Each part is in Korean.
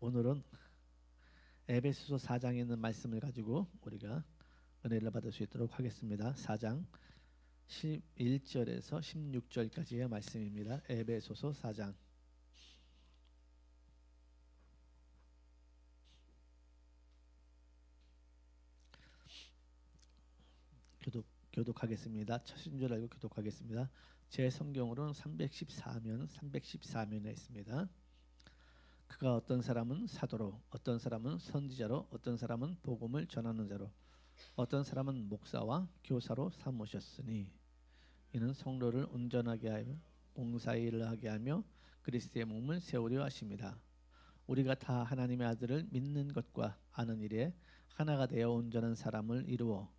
오늘은 에베소서 4장에 있는 말씀을 가지고 우리가 은혜를 받을 수 있도록 하겠습니다. 4장 11절에서 16절까지의 말씀입니다. 에베소서 4장. 교독하겠습니다. 첫 신줄 알고 교독하겠습니다. 제 성경으로는 314면에 있습니다. 그가 어떤 사람은 사도로, 어떤 사람은 선지자로, 어떤 사람은 복음을 전하는 자로, 어떤 사람은 목사와 교사로 삼으셨으니 이는 성도를 온전하게 하여 봉사일을 하게 하며 그리스도의 몸을 세우려 하십니다. 우리가 다 하나님의 아들을 믿는 것과 아는 일에 하나가 되어 온전한 사람을 이루어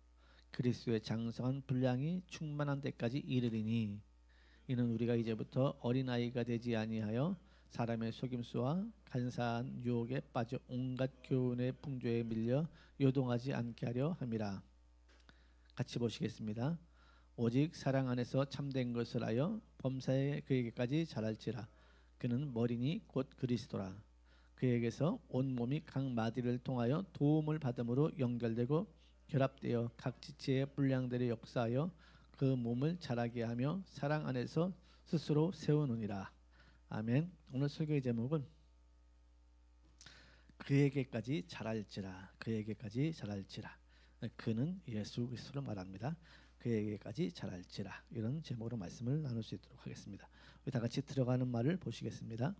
그리스도의 장성한 분량이 충만한 데까지 이르리니 이는 우리가 이제부터 어린아이가 되지 아니하여 사람의 속임수와 간사한 유혹에 빠져 온갖 교훈의 풍조에 밀려 요동하지 않게 하려 함이라. 같이 보시겠습니다. 오직 사랑 안에서 참된 것을 하여 범사에 그에게까지 자랄지라. 그는 머리니 곧 그리스도라. 그에게서 온 몸이 각 마디를 통하여 도움을 받음으로 연결되고 결합되어 각 지체의 분량들의 역사하여 그 몸을 자라게 하며 사랑 안에서 스스로 세우느니라. 아멘. 오늘 설교의 제목은 그에게까지 자랄지라. 그에게까지 자랄지라. 그는 예수 그리스도를 말합니다. 그에게까지 자랄지라. 이런 제목으로 말씀을 나눌 수 있도록 하겠습니다. 우리 다 같이 들어가는 말을 보시겠습니다.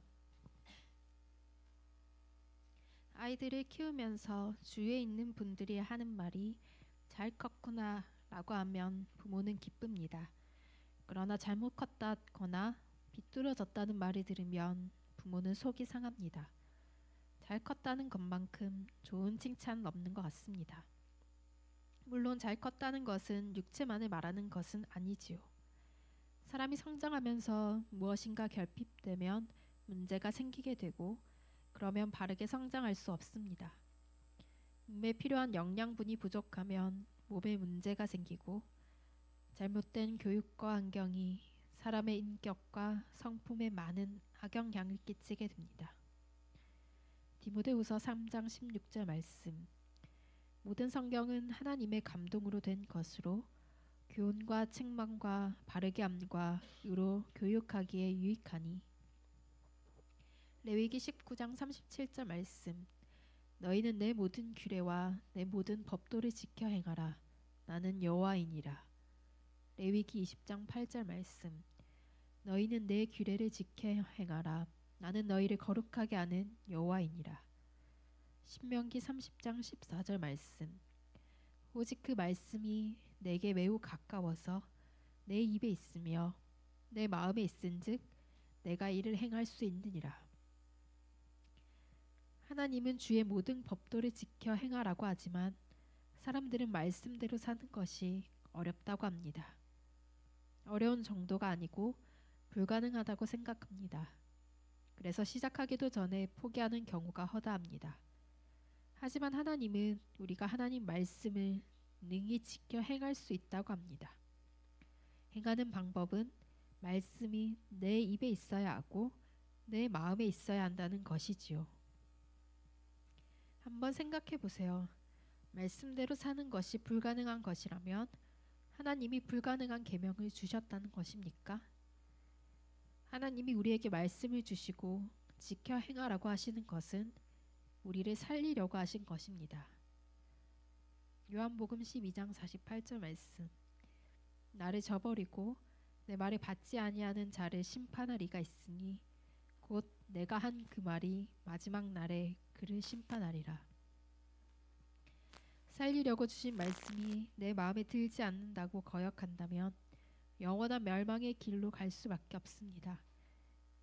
아이들을 키우면서 주위에 있는 분들이 하는 말이 잘 컸구나 라고 하면 부모는 기쁩니다. 그러나 잘못 컸다거나 비뚤어졌다는 말을 들으면 부모는 속이 상합니다. 잘 컸다는 것만큼 좋은 칭찬은 없는 것 같습니다. 물론 잘 컸다는 것은 육체만을 말하는 것은 아니지요. 사람이 성장하면서 무엇인가 결핍되면 문제가 생기게 되고 그러면 바르게 성장할 수 없습니다. 몸에 필요한 영양분이 부족하면 몸에 문제가 생기고 잘못된 교육과 환경이 사람의 인격과 성품에 많은 악영향을 끼치게 됩니다. 디모데후서 3장 16절 말씀. 모든 성경은 하나님의 감동으로 된 것으로 교훈과 책망과 바르게 함과 의로 교육하기에 유익하니. 레위기 19장 37절 말씀. 너희는 내 모든 규례와 내 모든 법도를 지켜 행하라. 나는 여호와이니라. 레위기 20장 8절 말씀. 너희는 내 규례를 지켜 행하라. 나는 너희를 거룩하게 하는 여호와이니라. 신명기 30장 14절 말씀. 오직 그 말씀이 내게 매우 가까워서 내 입에 있으며 내 마음에 있은즉 내가 이를 행할 수 있느니라. 하나님은 주의 모든 법도를 지켜 행하라고 하지만 사람들은 말씀대로 사는 것이 어렵다고 합니다. 어려운 정도가 아니고 불가능하다고 생각합니다. 그래서 시작하기도 전에 포기하는 경우가 허다합니다. 하지만 하나님은 우리가 하나님 말씀을 능히 지켜 행할 수 있다고 합니다. 행하는 방법은 말씀이 내 입에 있어야 하고 내 마음에 있어야 한다는 것이지요. 한번 생각해 보세요. 말씀대로 사는 것이 불가능한 것이라면 하나님이 불가능한 계명을 주셨다는 것입니까? 하나님이 우리에게 말씀을 주시고 지켜 행하라고 하시는 것은 우리를 살리려고 하신 것입니다. 요한복음 12장 48절 말씀. 나를 저버리고 내 말을 받지 아니하는 자를 심판할 이가 있으니 곧 내가 한 그 말이 마지막 날에 그를 심판하리라. 살리려고 주신 말씀이 내 마음에 들지 않는다고 거역한다면 영원한 멸망의 길로 갈 수밖에 없습니다.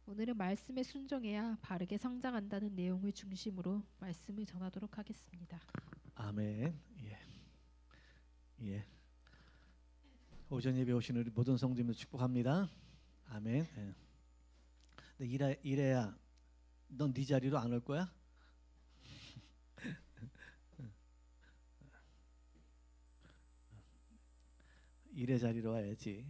오늘은 말씀에 순종해야 바르게 성장한다는 내용을 중심으로 말씀을 전하도록 하겠습니다. 아멘. 예. 오전 예배 오신 우리 모든 성도님들 축복합니다. 아멘. 예. 근데 이래야 넌 네 자리로 안 올 거야? 이래 자리로 와야지.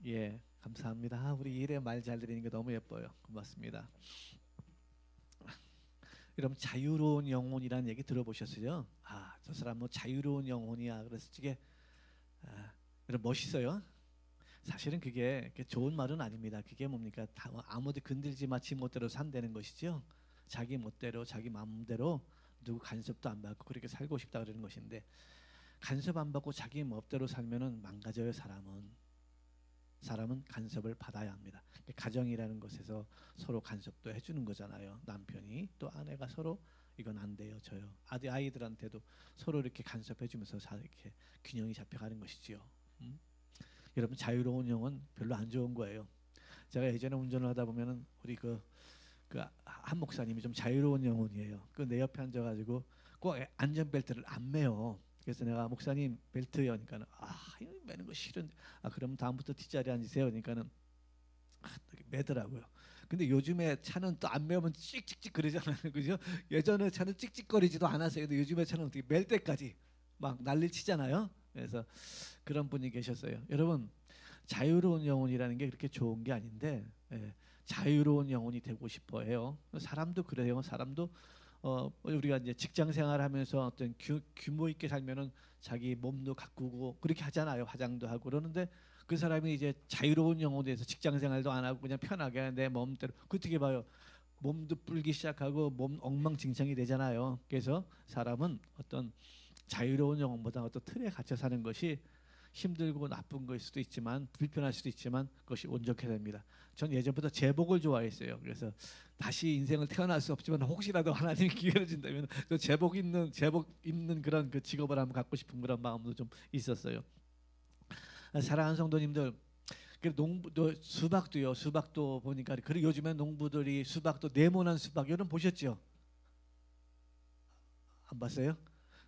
예, 감사합니다. 우리 일에 말 잘 들으는 게 너무 예뻐요. 고맙습니다. 여러분 자유로운 영혼이라는 얘기 들어보셨어요? 아, 저 사람 뭐 자유로운 영혼이야. 그래서 이게 여러분 멋있어요. 사실은 그게 좋은 말은 아닙니다. 그게 뭡니까? 아무도 건들지 마, 지 멋대로 산다는 것이죠. 자기 멋대로, 자기 마음대로 누구 간섭도 안 받고 그렇게 살고 싶다 그러는 것인데, 간섭 안 받고 자기 멋대로 살면은 망가져요. 사람은 간섭을 받아야 합니다. 가정이라는 것에서 서로 간섭도 해주는 거잖아요. 남편이 또 아내가 서로 이건 안 돼요, 저요. 아이들한테도 서로 이렇게 간섭해주면서 이렇게 균형이 잡혀가는 것이지요. 여러분 자유로운 영은 별로 안 좋은 거예요. 제가 예전에 운전을 하다 보면은 우리 한 목사님이 좀 자유로운 영혼이에요. 그 내 옆에 앉아가지고 꼭 안전벨트를 안 매요. 그래서 내가 목사님 벨트요, 그러니까는 이거 매는 거 싫은데, 그럼 다음부터 뒷자리에 앉으세요, 그러니까는 매더라고요. 근데 요즘에 차는 또 안 매우면 찍찍찍 그러잖아요, 그죠? 예전에 차는 찍찍거리지도 않았어요. 근데 요즘에 차는 어떻게 멜 때까지 막 난리 치잖아요. 그래서 그런 분이 계셨어요. 여러분 자유로운 영혼이라는 게 그렇게 좋은 게 아닌데, 자유로운 영혼이 되고 싶어해요. 사람도 그래요. 사람도 우리가 이제 직장 생활하면서 어떤 규모 있게 살면은 자기 몸도 가꾸고 그렇게 하잖아요. 화장도 하고 그러는데 그 사람이 이제 자유로운 영혼에 대해서 직장 생활도 안 하고 그냥 편하게 내 몸대로, 그 어떻게 봐요? 몸도 불기 시작하고 몸 엉망진창이 되잖아요. 그래서 사람은 어떤 자유로운 영혼보다 어떤 틀에 갇혀 사는 것이 힘들고 나쁜 것일 수도 있지만, 불편할 수도 있지만 그것이 온전케 됩니다. 전 예전부터 제복을 좋아했어요. 그래서 다시 인생을 태어날 수 없지만 혹시라도 하나님이 기회를 준다면 저 제복 입는 그런 그 직업을 한번 갖고 싶은 그런 마음도 좀 있었어요. 사랑하는 성도님들, 수박도 보니까, 그리고 요즘에 농부들이 수박도 네모난 수박, 여러분 보셨죠? 안 봤어요?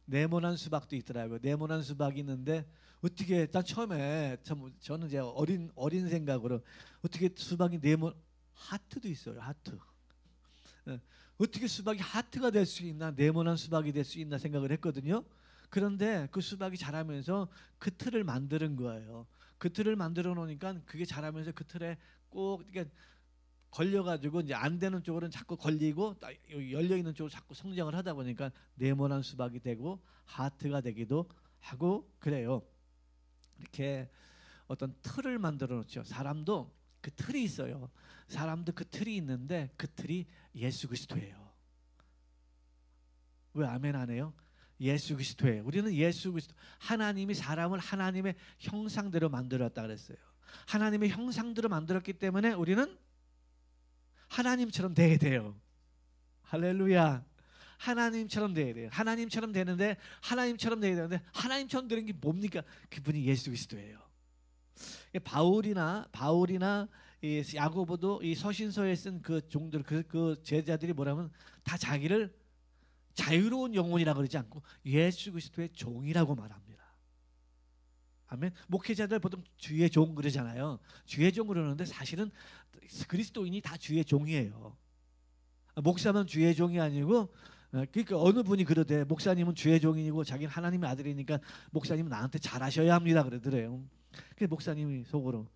네모난 수박도 있더라고요. 네모난 수박이 있는데 어떻게, 난 처음에 저는 이제 어린 생각으로 어떻게 수박이 하트도 있어요. 하트. 어떻게 수박이 하트가 될 수 있나, 네모난 수박이 될 수 있나 생각을 했거든요. 그런데 그 수박이 자라면서 그 틀을 만드는 거예요. 그 틀을 만들어 놓으니까 그게 자라면서 그 틀에 꼭 이렇게 걸려가지고 이제 안 되는 쪽으로는 자꾸 걸리고 열려 있는 쪽으로 자꾸 성장을 하다 보니까 네모난 수박이 되고 하트가 되기도 하고 그래요. 이렇게 어떤 틀을 만들어 놓죠. 사람도 그 틀이 있어요. 사람도 그 틀이 있는데 그 틀이 예수 그리스도예요. 왜 아멘 안 해요? 예수 그리스도예요. 우리는 예수 그리스도, 하나님이 사람을 하나님의 형상대로 만들었다 그랬어요. 하나님의 형상대로 만들었기 때문에 우리는 하나님처럼 돼야 돼요. 할렐루야. 하나님처럼 돼야 돼요. 하나님처럼 되는데, 하나님처럼 돼야 되는데, 하나님처럼 되는 게 뭡니까? 그분이 예수 그리스도예요. 바울이나 이 야고보도 이 서신서에 쓴 그 종들, 그 제자들이 뭐라면 다 자기를 자유로운 영혼이라고 그러지 않고 예수 그리스도의 종이라고 말합니다. 아멘. 목회자들 보통 주의 종 그러잖아요. 주의 종 그러는데 사실은 그리스도인이 다 주의 종이에요. 목사만 주의 종이 아니고, 그러니까 어느 분이 그러대. 목사님은 주의 종이고 자기는 하나님의 아들이니까 목사님은 나한테 잘하셔야 합니다 그러더래요. 그래서 목사님이 속으로,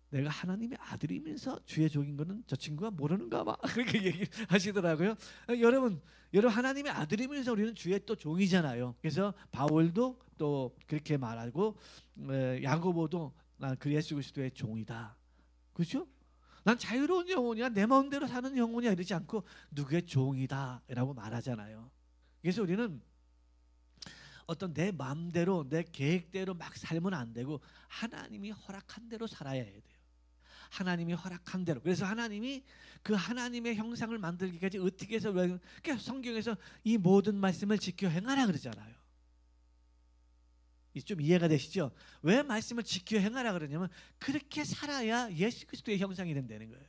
내가 하나님의 아들이면서 주의 종인 거는 저 친구가 모르는가 봐 그렇게 얘기하시더라고요. 여러분 하나님의 아들이면서 우리는 주의 또 종이잖아요. 그래서 바울도 또 그렇게 말하고, 야고보도 난 그 예수 그리스도의 종이다. 그렇죠? 난 자유로운 영혼이야, 내 마음대로 사는 영혼이야 이러지 않고 누구의 종이다라고 말하잖아요. 그래서 우리는 어떤 내 마음대로 내 계획대로 막 살면 안 되고 하나님이 허락한 대로 살아야 돼요. 하나님이 허락한 대로. 그래서 하나님이 그 하나님의 형상을 만들기까지 어떻게 해서, 그러니까 성경에서 이 모든 말씀을 지켜 행하라 그러잖아요. 좀 이해가 되시죠? 왜 말씀을 지켜 행하라 그러냐면 그렇게 살아야 예수 그리스도의 형상이 된다는 거예요.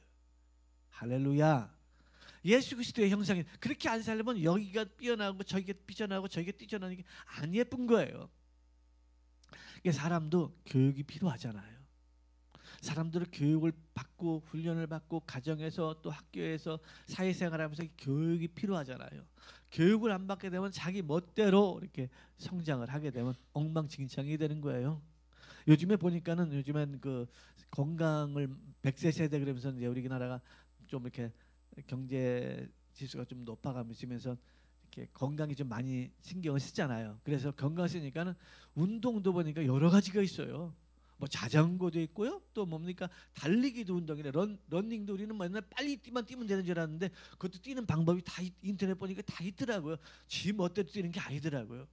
할렐루야. 예수 그리스도의 형상이, 그렇게 안 살면 여기가 삐어나고 저기가 삐져나고 저기가 삐져나는 게 안 예쁜 거예요. 사람도 교육이 필요하잖아요. 사람들을 교육을 받고 훈련을 받고 가정에서 또 학교에서 사회생활하면서 교육이 필요하잖아요. 교육을 안 받게 되면 자기 멋대로 이렇게 성장을 하게 되면 엉망진창이 되는 거예요. 요즘에 보니까는 요즘엔 그 건강을 100세 세대 그러면서 이제 우리나라가 좀 이렇게 경제 지수가 좀 높아가면서 이렇게 건강이 좀 많이 신경을 쓰잖아요. 그래서 건강 쓰니까는 운동도 보니까 여러 가지가 있어요. 뭐 자전거도 있고요. 또 뭡니까 달리기도 운동이래. 런닝도 우리는 맨날 빨리 뛰면 되는 줄 알았는데 그것도 뛰는 방법이 다 인터넷 보니까 다 있더라고요. 지 멋대로 뛰는 게 아니더라고요.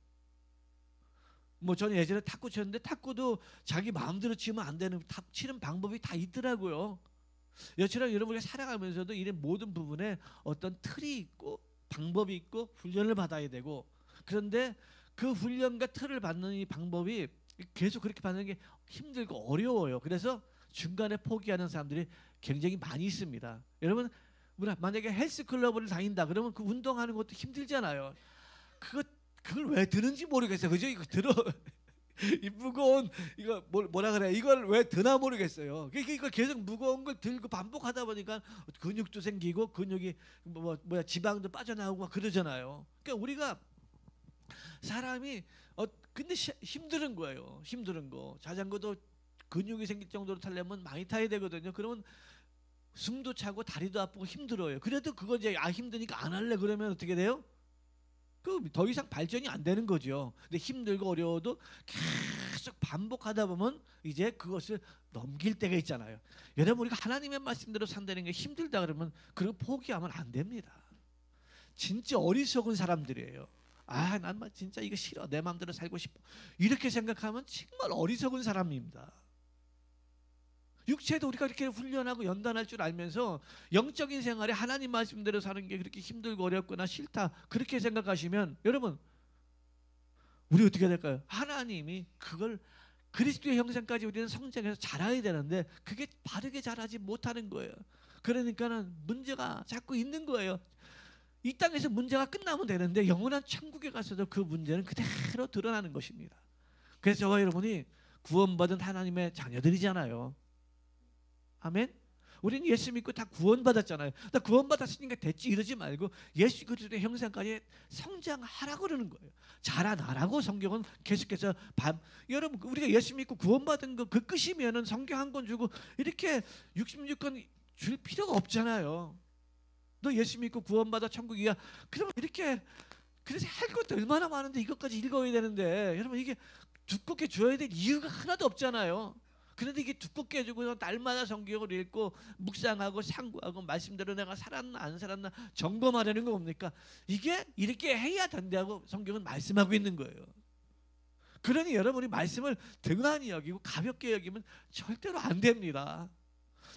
뭐 저는 예전에 탁구 쳤는데 탁구도 자기 마음대로 치면 안 되는 치는 방법이 다 있더라고요. 여처럼 여러분이 살아가면서도 이런 모든 부분에 어떤 틀이 있고 방법이 있고 훈련을 받아야 되고, 그런데 그 훈련과 틀을 받는 이 방법이 계속 그렇게 받는 게 힘들고 어려워요. 그래서 중간에 포기하는 사람들이 굉장히 많이 있습니다. 여러분 만약에 헬스클럽을 다닌다 그러면 그 운동하는 것도 힘들잖아요. 그걸 왜 드는지 모르겠어요. 그죠? 이거 들어 이 무거운 이거 뭐라 그래? 이걸 왜 드나 모르겠어요. 이거 계속 무거운 걸 들고 반복하다 보니까 근육도 생기고 근육이 뭐야 지방도 빠져나오고 막 그러잖아요. 그러니까 우리가 사람이 근데 힘든 거예요. 힘든 거. 자전거도 근육이 생길 정도로 타려면 많이 타야 되거든요. 그러면 숨도 차고 다리도 아프고 힘들어요. 그래도 그거 이제 힘드니까 안 할래 그러면 어떻게 돼요? 그 더 이상 발전이 안 되는 거죠. 근데 힘들고 어려워도 계속 반복하다 보면 이제 그것을 넘길 때가 있잖아요. 여러분 우리가 하나님의 말씀대로 산다는 게 힘들다 그러면 그거 포기하면 안 됩니다. 진짜 어리석은 사람들이에요. 난 진짜 이거 싫어. 내 마음대로 살고 싶어. 이렇게 생각하면 정말 어리석은 사람입니다. 육체도 우리가 이렇게 훈련하고 연단할 줄 알면서 영적인 생활에 하나님 말씀대로 사는 게 그렇게 힘들고 어렵거나 싫다 그렇게 생각하시면 여러분 우리 어떻게 될까요? 하나님이 그걸 그리스도의 형상까지 우리는 성장해서 자라야 되는데 그게 바르게 자라지 못하는 거예요. 그러니까는 문제가 자꾸 있는 거예요. 이 땅에서 문제가 끝나면 되는데 영원한 천국에 가서도 그 문제는 그대로 드러나는 것입니다. 그래서 저와 여러분이 구원받은 하나님의 자녀들이잖아요. 아멘. 우리는 예수 믿고 다 구원받았잖아요. 나 구원받았으니까 됐지 이러지 말고 예수 그리스도의 형상까지 성장하라고 그러는 거예요. 자라나라고 성경은 계속해서 여러분 우리가 예수 믿고 구원받은 거 그 끝이면은 성경 한 권 주고 이렇게 66권 줄 필요가 없잖아요. 너 예수 믿고 구원받아 천국이야. 그러면 이렇게 그래서 할 것도 얼마나 많은데 이것까지 읽어야 되는데 여러분 이게 두껍게 줘야 될 이유가 하나도 없잖아요. 그런데 이게 두껍게 해주고 날마다 성경을 읽고 묵상하고 상고하고 말씀대로 내가 살았나 안 살았나 점검하려는 거 뭡니까? 이게 이렇게 해야 된다고 성경은 말씀하고 있는 거예요. 그러니 여러분이 말씀을 등한히 여기고 가볍게 여기면 절대로 안 됩니다.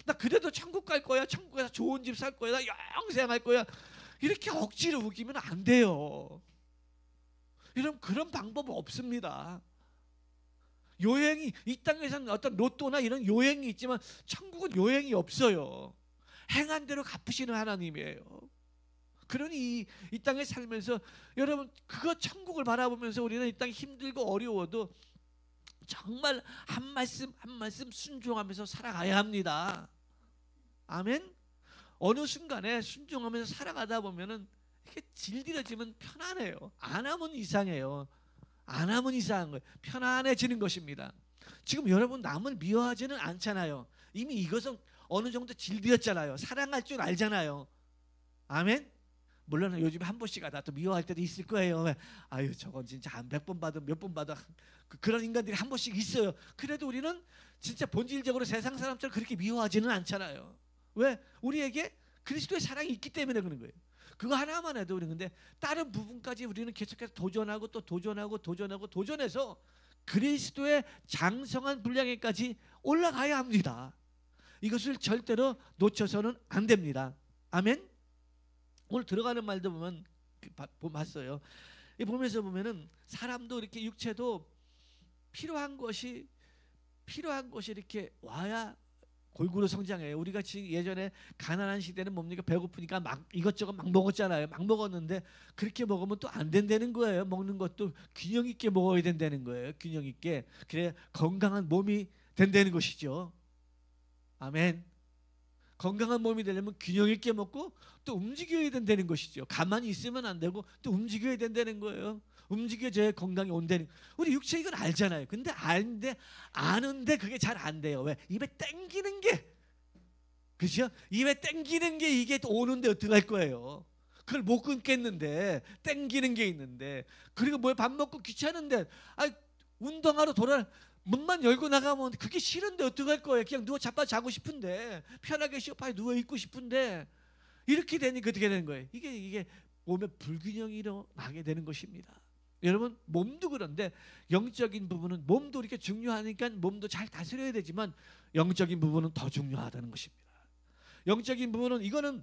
나 그래도 천국 갈 거야. 천국 가서 좋은 집 살 거야. 나 영생 할 거야. 이렇게 억지로 우기면 안 돼요. 여러분 그런 방법 없습니다. 요행이 이 땅에서는 어떤 로또나 이런 요행이 있지만 천국은 요행이 없어요. 행한 대로 갚으시는 하나님이에요. 그러니 이 땅에 살면서 여러분 그거 천국을 바라보면서 우리는 이 땅이 힘들고 어려워도 정말 한 말씀 한 말씀 순종하면서 살아가야 합니다. 아멘. 어느 순간에 순종하면서 살아가다 보면은 이렇게 질들여지면 편안해요. 안 하면 이상해요. 안 하면 이상한 거예요. 편안해지는 것입니다. 지금 여러분 남을 미워하지는 않잖아요. 이미 이것은 어느 정도 질들였잖아요. 사랑할 줄 알잖아요. 아멘. 물론 요즘에 한 번씩 하다 또 미워할 때도 있을 거예요. 아유 저건 진짜 한 100번 봐도 몇 번 봐도 그런 인간들이 한 번씩 있어요. 그래도 우리는 진짜 본질적으로 세상 사람처럼 그렇게 미워하지는 않잖아요. 왜? 우리에게 그리스도의 사랑이 있기 때문에 그런 거예요. 그거 하나만 해도 우리는 근데 다른 부분까지 우리는 계속해서 도전하고 또 도전해서 그리스도의 장성한 분량에까지 올라가야 합니다. 이것을 절대로 놓쳐서는 안 됩니다. 아멘. 오늘 들어가는 말도 보면 봤어요. 보면서 보면은 사람도 이렇게 육체도 필요한 것이 이렇게 와야 골고루 성장해요. 우리가 지금 예전에 가난한 시대는 뭡니까? 배고프니까 막 이것저것 막 먹었잖아요. 막 먹었는데 그렇게 먹으면 또 안 된다는 거예요. 먹는 것도 균형 있게 먹어야 된다는 거예요. 균형 있게. 그래 건강한 몸이 된다는 것이죠. 아멘. 건강한 몸이 되려면 균형 있게 먹고 또 움직여야 된다는 것이죠. 가만히 있으면 안 되고 또 움직여야 된다는 거예요. 움직여져야 건강이 온다는. 우리 육체 이건 알잖아요. 근데 아는데 그게 잘 안 돼요. 왜? 입에 땡기는 게, 그렇죠? 입에 땡기는 게 이게 오는데 어떡할 거예요? 그걸 못 끊겠는데 땡기는 게 있는데, 그리고 뭐 밥 먹고 귀찮은데 운동하러 문만 열고 나가면 그게 싫은데 어떡할 거예요? 그냥 누워 자고 싶은데, 편하게 소파에 누워 있고 싶은데, 이렇게 되니까 어떻게 되는 거예요? 이게 몸에 불균형이 일어나게 되는 것입니다. 여러분, 몸도 그런데 영적인 부분은, 몸도 이렇게 중요하니까 몸도 잘 다스려야 되지만 영적인 부분은 더 중요하다는 것입니다. 영적인 부분은, 이거는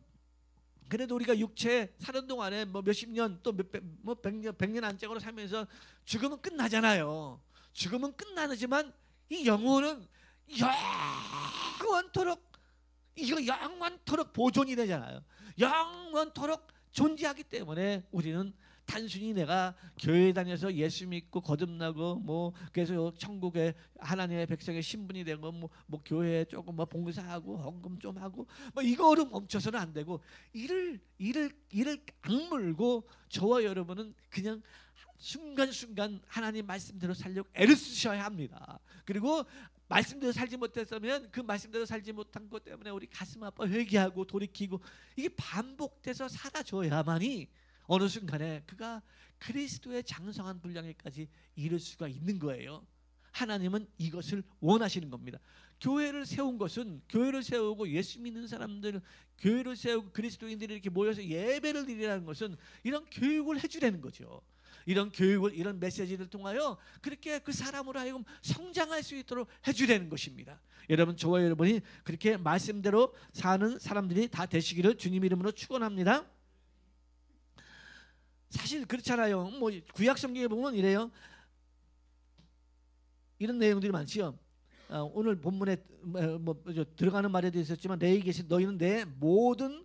그래도 우리가 육체 사는 동안에 뭐 몇십 년 또 백년 안짝으로 살면서 죽으면 끝나잖아요. 죽으면 끝나지만 이 영혼은 영원토록 보존이 되잖아요. 영원토록 존재하기 때문에 우리는 단순히 내가 교회 다녀서 예수 믿고 거듭나고 뭐 그래서 천국의 하나님의 백성의 신분이 되고 뭐 교회에 조금 뭐 봉사하고 헌금 좀 하고 뭐 이거로 멈춰서는 안 되고, 이를 악물고 저와 여러분은 그냥 순간순간 하나님 말씀대로 살려고 애를 쓰셔야 합니다. 그리고 말씀대로 살지 못했으면 그 말씀대로 살지 못한 것 때문에 우리 가슴 아파 회개하고 돌이키고, 이게 반복돼서 사라져야만이 어느 순간에 그가 그리스도의 장성한 분량에까지 이를 수가 있는 거예요. 하나님은 이것을 원하시는 겁니다. 교회를 세운 것은, 교회를 세우고 예수 믿는 사람들, 교회를 세우고 그리스도인들이 이렇게 모여서 예배를 드리라는 것은 이런 교육을 해주라는 거죠. 이런 교육을, 이런 메시지를 통하여 그렇게 그 사람으로 하여금 성장할 수 있도록 해주라는 것입니다. 여러분, 저와 여러분이 그렇게 말씀대로 사는 사람들이 다 되시기를 주님 이름으로 축원합니다. 사실 그렇잖아요. 뭐 구약 성경에 보면 이래요. 이런 내용들이 많지요. 오늘 본문에 들어가는 말에도 있었지만, 내게 계신 너희는 내 모든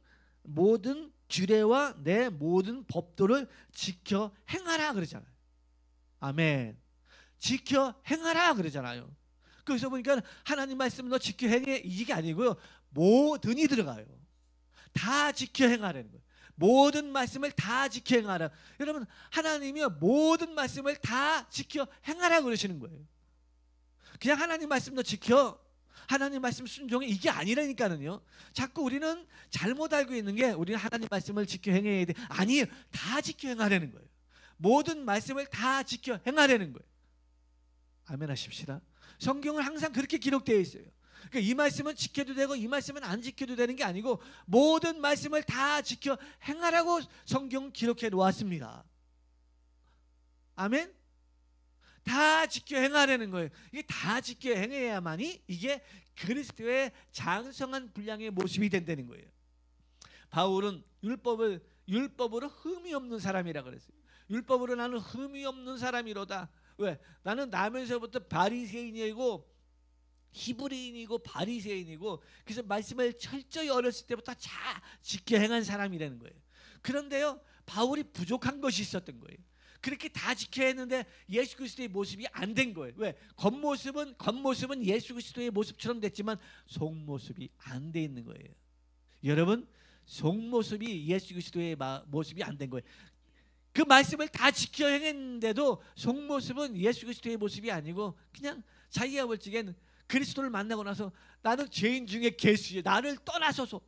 규례와 내 모든 법도를 지켜 행하라 그러잖아요. 아멘. 지켜 행하라 그러잖아요. 그래서 보니까 하나님 말씀 너 지켜 행해, 이게 아니고요, 모든이 들어가요. 다 지켜 행하라는 거예요. 모든 말씀을 다 지켜 행하라. 여러분, 하나님이 모든 말씀을 다 지켜 행하라 그러시는 거예요. 그냥 하나님 말씀도 지켜, 하나님 말씀 순종해, 이게 아니라니까는요. 자꾸 우리는 잘못 알고 있는 게, 우리는 하나님 말씀을 지켜 행해야 돼. 아니에요. 다 지켜 행하라는 거예요. 모든 말씀을 다 지켜 행하라는 거예요. 아멘 하십시다. 성경은 항상 그렇게 기록되어 있어요. 그러니까 이 말씀은 지켜도 되고 이 말씀은 안 지켜도 되는 게 아니고, 모든 말씀을 다 지켜 행하라고 성경 기록해 놓았습니다. 아멘. 다 지켜 행하라는 거예요. 이게 다 지켜 행해야만이 이게 그리스도의 장성한 분량의 모습이 된다는 거예요. 바울은 율법으로 흠이 없는 사람이라 그랬어요. 율법으로 나는 흠이 없는 사람이로다. 왜? 나는 나면서부터 바리새인이고 히브리인이고 바리새인이고, 그래서 말씀을 철저히 어렸을 때부터 다 지켜 행한 사람이라는 거예요. 그런데요, 바울이 부족한 것이 있었던 거예요. 그렇게 다 지켜야 했는데 예수 그리스도의 모습이 안 된 거예요. 왜? 겉모습은 예수 그리스도의 모습처럼 됐지만 속모습이 안 돼 있는 거예요. 여러분, 속모습이 예수 그리스도의 모습이 안 된 거예요. 그 말씀을 다 지켜 행했는데도 속모습은 예수 그리스도의 모습이 아니고, 그냥 자기가 볼 적엔 그리스도를 만나고 나서 나는 죄인 중에 괴수요, 나를 떠나소서,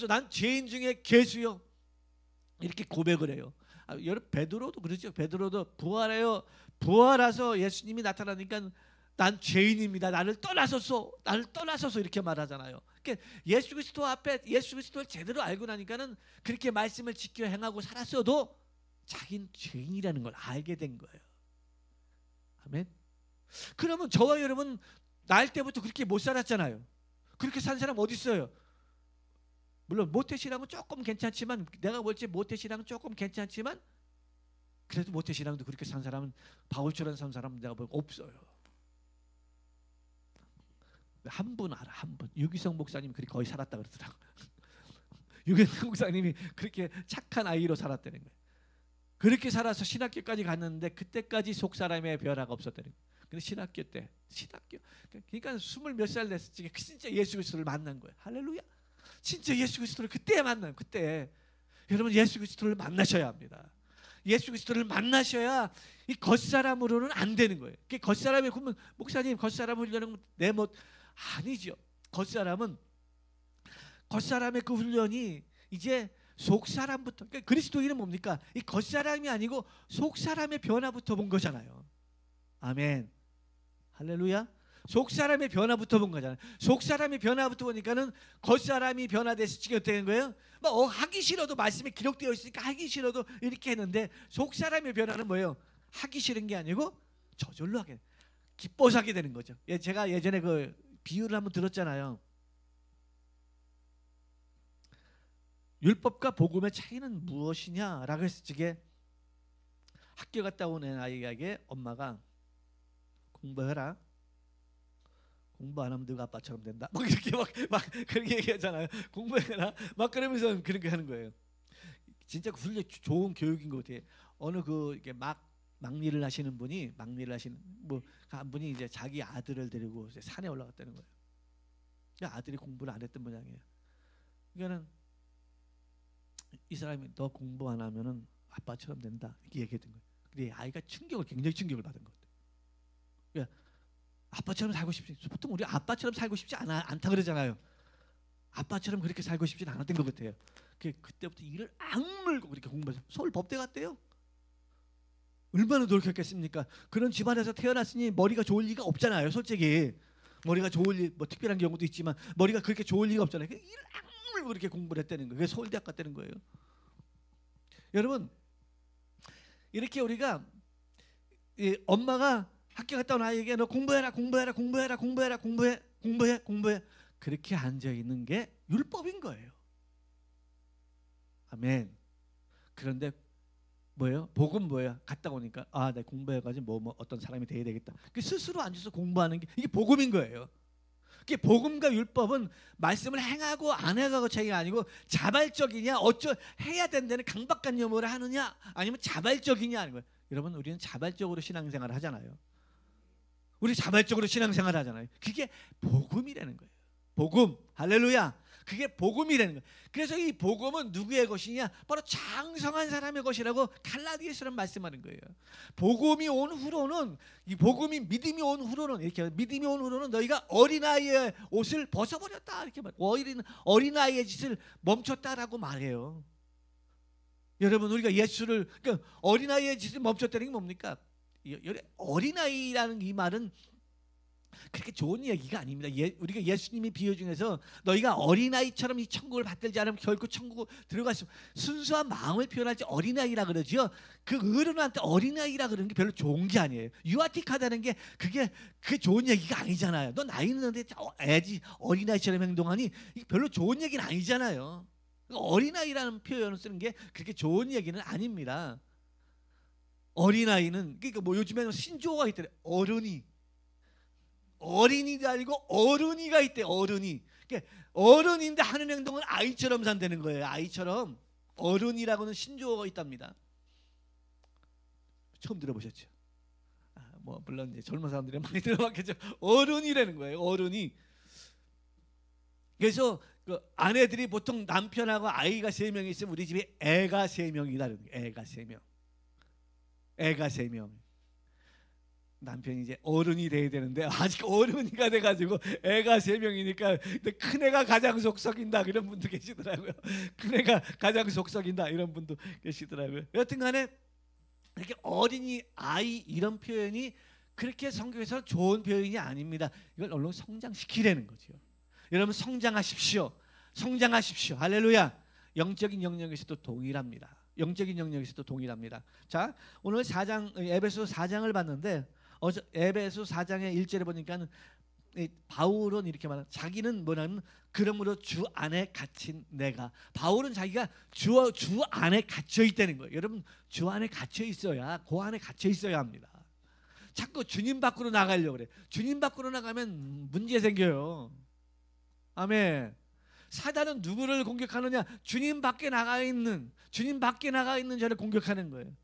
난 죄인 중에 괴수요, 이렇게 고백을 해요. 여러분, 베드로도 그러죠. 베드로도 부활해서 예수님이 나타나니까 난 죄인입니다, 나를 떠나소서 이렇게 말하잖아요. 그러니까 예수 그리스도 앞에 예수 그리스도를 제대로 알고 나니까는 그렇게 말씀을 지켜 행하고 살았어도 자기는 죄인이라는 걸 알게 된 거예요. 아멘. 그러면 저와 여러분 날 때부터 그렇게 못 살았잖아요. 그렇게 산 사람 어디 있어요? 물론 모태신앙은 조금 괜찮지만, 내가 볼지 모태신앙은 조금 괜찮지만, 그래도 모태신앙도 그렇게 산 사람은, 바울처럼 산 사람은 내가 보면 없어요. 한 분 알아, 한 분. 유기성 목사님 그렇게 거의 살았다 그러더라고. 유기성 목사님이 그렇게 착한 아이로 살았다는 거예요. 그렇게 살아서 신학교까지 갔는데 그때까지 속 사람의 변화가 없었다는 거예요. 근데 신학교 때, 그러니까 20몇 살 됐을 때 진짜 예수 그리스도를 만난 거예요. 할렐루야. 진짜 예수 그리스도를 그때 만난, 그때. 여러분 예수 그리스도를 만나셔야 합니다. 예수 그리스도를 만나셔야 이 겉사람으로는 안 되는 거예요. 겉사람이 그러면 목사님 겉사람을 훈련하는 내 뭐 아니죠. 겉사람의 그 훈련이 이제 속사람부터, 그러니까 그리스도인은 뭡니까? 이 겉사람이 아니고 속사람의 변화부터 본 거잖아요. 아멘. 할렐루야. 속사람의 변화부터 본 거잖아요. 속사람의 변화부터 보니까는 겉사람이 변화돼서 지금 어떻게 된 거예요? 하기 싫어도, 말씀에 기록되어 있으니까 하기 싫어도 이렇게 했는데, 속사람의 변화는 뭐예요? 하기 싫은 게 아니고 저절로 하게, 기뻐서 하게 되는 거죠. 제가 예전에 그 비유를 한번 들었잖아요. 율법과 복음의 차이는 무엇이냐라고 했을 적에, 학교 갔다 온 아이에게 엄마가 공부해라, 공부 안 하면 너가 아빠처럼 된다, 이렇게 막 그렇게 얘기하잖아요. 공부해라 막 그러면서 그렇게 하는 거예요. 진짜 그 훈련 좋은 교육인 것 같아요. 어느 그 이렇게 막리를 하시는 분이, 한 분이 이제 자기 아들을 데리고 이제 산에 올라갔다는 거예요. 아들이 공부를 안 했던 모양이에요. 그러니까는 이 사람이 너 공부 안 하면은 아빠처럼 된다 이렇게 얘기했던 거예요. 근데 아이가 굉장히 충격을 받은 것 같아요. 그러니까 아빠처럼 살고 싶지, 보통 우리 아빠처럼 살고 싶지 않다 그러잖아요. 아빠처럼 그렇게 살고 싶지는 않았던 것 같아요. 그때부터 이를 악물고 그렇게 공부해서 서울 법대 갔대요. 얼마나 노력했겠습니까? 그런 집안에서 태어났으니 머리가 좋을 리가 없잖아요. 솔직히 머리가 좋을 리, 뭐 특별한 경우도 있지만 머리가 그렇게 좋을 리가 없잖아요. 이를 악물고 그렇게 공부를 했다는 거예요. 그게 서울대학 갔다는 거예요. 여러분, 이렇게 우리가 엄마가 학교 갔다 온 아이에게 너 공부해 그렇게 앉아 있는 게 율법인 거예요. 아멘. 그런데 뭐예요? 복음 뭐예요? 갔다 오니까 내 공부해가지고 뭐 어떤 사람이 돼야 되겠다. 스스로 앉아서 공부하는 게 이게 복음인 거예요. 그게 복음과 율법은 말씀을 행하고 안 행하고 차이가 아니고, 자발적이냐 해야 된다는 강박관념으로 하느냐 아니면 자발적이냐 하는 거예요. 여러분, 우리는 자발적으로 신앙생활을 하잖아요. 우리 자발적으로 신앙생활을 하잖아요. 그게 복음이라는 거예요. 복음. 할렐루야. 그게 복음이라는 거예요. 그래서 이 복음은 누구의 것이냐? 바로 장성한 사람의 것이라고 갈라디아서는 말씀하는 거예요. 복음이 온 후로는, 이 복음이 믿음이 온 후로는, 이렇게 믿음이 온 후로는 너희가 어린아이의 옷을 벗어버렸다 이렇게 말. 어린아이의 짓을 멈췄다라고 말해요. 여러분, 우리가 예수를, 그러니까 어린아이의 짓을 멈췄다는 게 뭡니까? 어린아이라는 이 말은 그렇게 좋은 얘기가 아닙니다. 우리가 예수님이 비유 중에서 너희가 어린아이처럼 이 천국을 받들지 않으면 결코 천국 들어갈 수, 순수한 마음을 표현할 때 어린아이라 그러죠. 그 어른한테 어린아이라 그러는 게 별로 좋은 게 아니에요. 유아틱하다는 게 그게 좋은 얘기가 아니잖아요. 너 나이 있는데 어린아이처럼 행동하니, 이게 별로 좋은 얘기는 아니잖아요. 어린아이라는 표현을 쓰는 게 그렇게 좋은 얘기는 아닙니다. 어린아이는, 그러니까 뭐 요즘에는 신조어가 있더래. 어린이도 아니고 어른이가 있대. 어른이. 그러니까 어른인데 하는 행동은 아이처럼 산다는 거예요. 아이처럼. 어른이라고는 신조어가 있답니다. 처음 들어보셨죠? 뭐 물론 이제 젊은 사람들이 많이 들어봤겠죠. 어른이라는 거예요. 어른이. 그래서 그 아내들이 보통 남편하고 아이가 3명이 있으면 우리 집에 애가 3명이다. 애가 3명. 애가 3명. 남편이 이제 어른이 돼야 되는데 아직 어른이가 돼가지고 애가 3명이니까 큰애가 가장 속썩인다 그런 분도 계시더라고요. 큰애가 가장 속썩인다 이런 분도 계시더라고요. 여튼간에 이렇게 어린이, 아이 이런 표현이 그렇게 성경에서 좋은 표현이 아닙니다. 이걸 얼른 성장시키라는 거죠. 여러분, 성장하십시오. 성장하십시오. 할렐루야. 영적인 영역에서도 동일합니다. 영적인 영역에서도 동일합니다. 자, 오늘 에베소 4장을 봤는데, 에베소 4장의 1절에 보니까 바울은 이렇게 말합니다. 자기는 뭐냐면 그러므로 주 안에 갇힌 내가. 바울은 자기가 주 안에 갇혀 있다는 거예요. 여러분, 주 안에 갇혀 있어야, 그 안에 갇혀 있어야 합니다. 자꾸 주님 밖으로 나가려고 그래. 주님 밖으로 나가면 문제 생겨요. 아멘. 사단은 누구를 공격하느냐? 주님 밖에 나가 있는 자를 공격하는 거예요.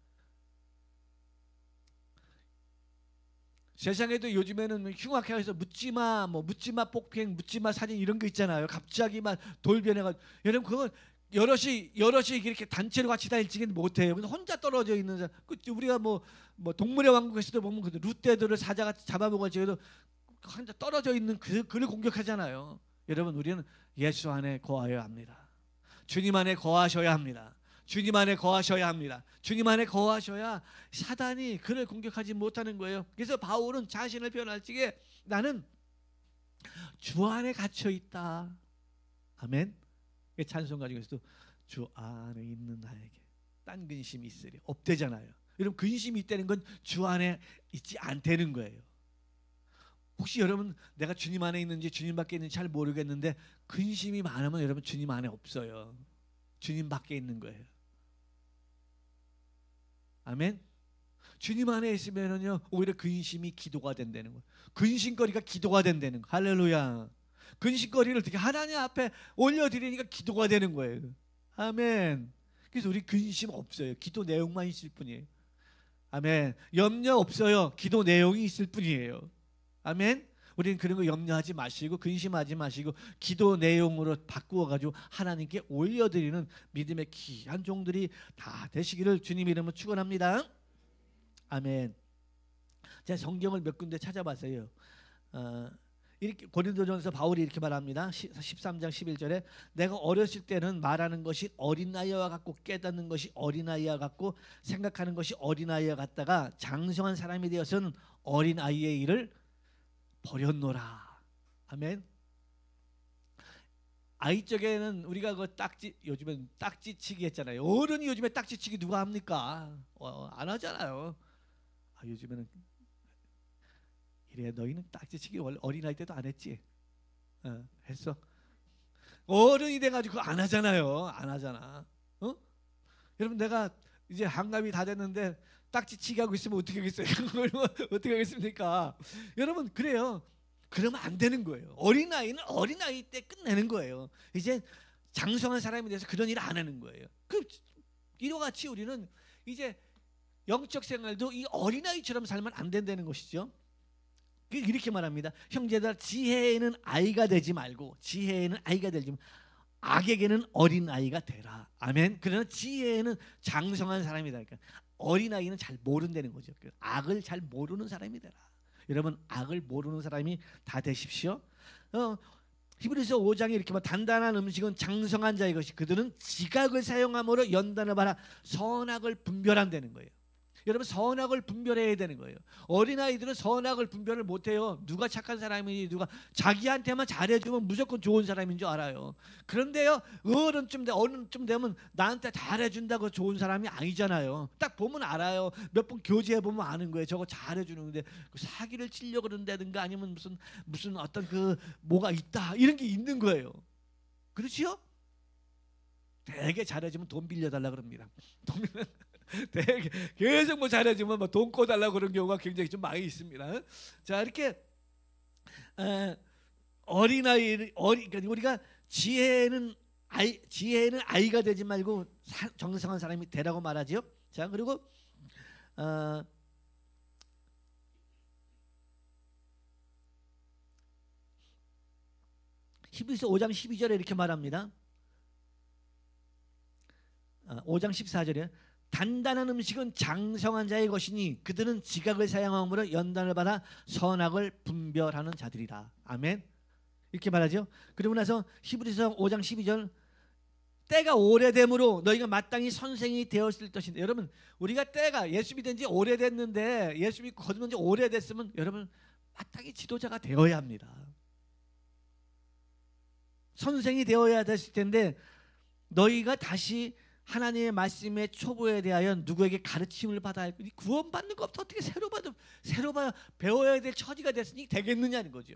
세상에도 요즘에는 흉악해서 묻지마, 뭐 묻지마 폭행, 묻지마 사진 이런 거 있잖아요. 갑자기 막 돌변해가. 여러분 그건 여럿이 이렇게 단체로 같이 다니지는 못해요. 근데 혼자 떨어져 있는 사람. 우리가 뭐 동물의 왕국에서도 보면 그 룻대들을 사자가 잡아먹어지고도 혼자 떨어져 있는 그를 공격하잖아요. 여러분 우리는 예수 안에 거하여야 합니다. 주님 안에 거하셔야 합니다. 주님 안에 거하셔야 합니다. 주님 안에 거하셔야 사단이 그를 공격하지 못하는 거예요. 그래서 바울은 자신을 표현할 적에 나는 주 안에 갇혀 있다. 아멘. 찬송 가지고 있어도 주 안에 있는 나에게 딴 근심이 있으리 없대잖아요. 여러분 근심이 있다는 건 주 안에 있지 않다는 거예요. 혹시 여러분 내가 주님 안에 있는지 주님 밖에 있는지 잘 모르겠는데 근심이 많으면 여러분 주님 안에 없어요. 주님 밖에 있는 거예요. 아멘. 주님 안에 있으면은요 오히려 근심이 기도가 된다는 거예요. 근심거리가 기도가 된다는 거. 할렐루야. 근심거리를 어떻게 하나님 앞에 올려드리니까 기도가 되는 거예요. 아멘. 그래서 우리 근심 없어요. 기도 내용만 있을 뿐이에요. 아멘. 염려 없어요. 기도 내용이 있을 뿐이에요. 아멘. 우리는 그런 거 염려하지 마시고 근심하지 마시고 기도 내용으로 바꾸어가지고 하나님께 올려드리는 믿음의 귀한 종들이 다 되시기를 주님 이름으로 축원합니다. 아멘. 제가 성경을 몇 군데 찾아봤어요. 이렇게 고린도전서 바울이 이렇게 말합니다. 13장 11절에 내가 어렸을 때는 말하는 것이 어린아이와 같고 깨닫는 것이 어린아이와 같고 생각하는 것이 어린아이와 같다가 장성한 사람이 되어서는 어린아이의 일을 버렸노라. 아멘. 아이 쪽에는 우리가 그 요즘엔 딱지치기 했잖아요. 어른이 요즘에 딱지치기 누가 합니까? 안 하잖아요. 요즘에는 이래 너희는 딱지치기 원래 어린아이 때도 안 했지? 했어? 어른이 돼가지고 안 하잖아요. 안 하잖아. 여러분 내가 이제 한갑이 다 됐는데 딱지치기 하고 있으면 어떻게 하겠어요? 어떻게 하겠습니까? 여러분 그래요. 그러면 안 되는 거예요. 어린아이는 어린아이 때 끝내는 거예요. 이제 장성한 사람이 돼서 그런 일을 안 하는 거예요. 이와 같이 우리는 이제 영적 생활도 이 어린아이처럼 살면 안 된다는 것이죠. 이렇게 말합니다. 형제들 지혜에는 아이가 되지 말고 지혜에는 아이가 되지 말고 악에게는 어린아이가 되라. 아멘. 그러나 지혜에는 장성한 사람이 되니까 어린아이는 잘 모른다는 거죠. 악을 잘 모르는 사람이 되라. 여러분 악을 모르는 사람이 다 되십시오. 히브리서 5장에 이렇게 말 단단한 음식은 장성한 자의 것이 그들은 지각을 사용함으로 연단을 받아 선악을 분별한다는 거예요. 여러분 선악을 분별해야 되는 거예요. 어린아이들은 선악을 분별을 못해요. 누가 착한 사람인지 누가 자기한테만 잘해주면 무조건 좋은 사람인 줄 알아요. 그런데요 어른쯤 되면 나한테 잘해준다고 좋은 사람이 아니잖아요. 딱 보면 알아요. 몇 번 교제해보면 아는 거예요. 저거 잘해주는데 사기를 치려고 그런다든가 아니면 무슨 어떤 그 뭐가 있다 이런 게 있는 거예요. 그렇지요? 되게 잘해주면 돈 빌려달라 그럽니다. 되게 계속 뭐 잘해주면 뭐 돈 꿔달라고 그런 경우가 굉장히 좀 많이 있습니다. 자 이렇게 그러니까 우리가 지혜는 아이가 되지 말고 정성한 사람이 되라고 말하죠. 자 그리고 히브리서 5장 12절에 이렇게 말합니다. 5장 14절에 단단한 음식은 장성한 자의 것이니 그들은 지각을 사용함으로 연단을 받아 선악을 분별하는 자들이라. 아멘. 이렇게 말하죠. 그리고 나서 히브리서 5장 12절 때가 오래됨으로 너희가 마땅히 선생이 되었을 것인데 여러분 우리가 때가 예수 믿은 지 오래됐는데 예수 믿고 거듭난 지 오래됐으면 여러분 마땅히 지도자가 되어야 합니다. 선생이 되어야 됐을 텐데 너희가 다시 하나님의 말씀의 초보에 대하여 누구에게 가르침을 받아야 할 구원받는 것부터 어떻게 새로 배워야 될 처지가 됐으니 되겠느냐는 거죠.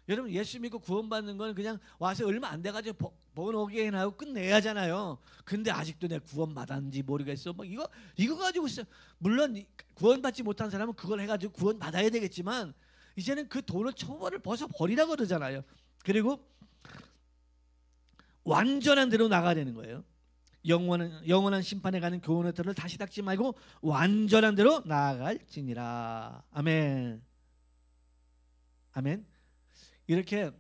여러분 예수 믿고 구원받는 건 그냥 와서 얼마 안 돼가지고 번호게인 하고 끝내야 하잖아요. 근데 아직도 내가 구원받았는지 모르겠어. 막 이거 가지고 있어. 물론 구원받지 못한 사람은 그걸 해가지고 구원받아야 되겠지만 이제는 그 돈을 초보를 벗어버리라 그러잖아요. 그리고 완전한 대로 나가야 되는 거예요. 영원한 심판에 가는 교훈의 틀을 다시 닦지 말고 완전한 대로 나아갈지니라. 아멘. 아멘. 이렇게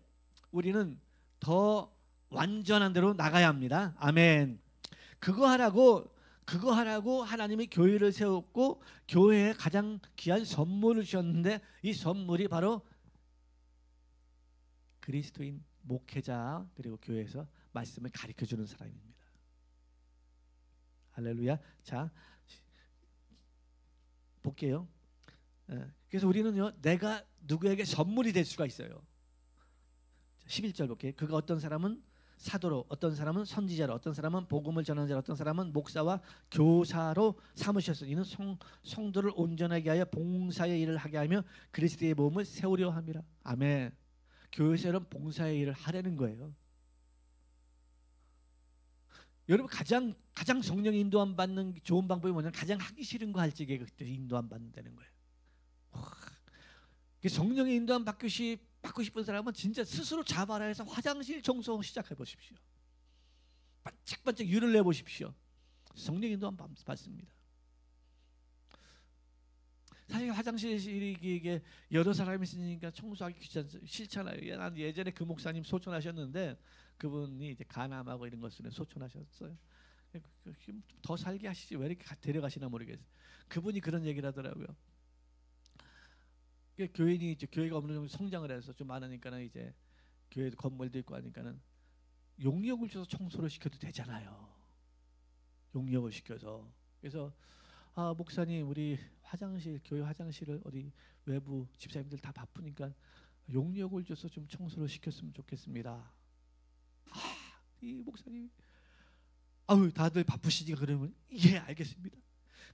우리는 더 완전한 대로 나가야 합니다. 아멘. 그거 하라고 하나님이 교회를 세웠고 교회에 가장 귀한 선물을 주셨는데 이 선물이 바로 그리스도인 목회자 그리고 교회에서 말씀을 가르쳐주는 사람입니다. 할렐루야. 자, 볼게요. 그래서 우리는요, 내가 누구에게 선물이 될 수가 있어요. 11절 볼게요. 그가 어떤 사람은 사도로, 어떤 사람은 선지자로, 어떤 사람은 복음을 전하는 자로, 어떤 사람은 목사와 교사로 삼으셨으니 이는 성도를 온전하게 하여 봉사의 일을 하게 하며 그리스도의 몸을 세우려 함이라. 아멘. 교회에서는 봉사의 일을 하려는 거예요. 여러분 가장 성령 인도함 받는 좋은 방법이 뭐냐면 가장 하기 싫은 거 할 적에 그때 인도함 받는다는 거예요. 성령의 인도함 받고 싶은 사람은 진짜 스스로 자발을 해서 화장실 청소 시작해 보십시오. 반짝반짝 유를 내 보십시오. 성령 인도함 받습니다. 사실 화장실이 이게 여러 사람이 있으니까 청소하기 싫잖아요. 난 예전에 그 목사님 소천하셨는데 그분이 이제 간암하고 이런 것을 소천하셨어요. 더 살게 하시지 왜 이렇게 데려가시나 모르겠어요. 그분이 그런 얘기를 하더라고요. 교인이 이제 교회가 어느 정도 성장을 해서 좀 많으니까는 이제 교회 건물도 있고 하니까는 용역을 줘서 청소를 시켜도 되잖아요. 용역을 시켜서. 그래서 목사님 우리 화장실 교회 화장실을 어디 외부 집사님들 다 바쁘니까 용역을 줘서 좀 청소를 시켰으면 좋겠습니다. 이 목사님 다들 바쁘시니까 그러면 예 알겠습니다.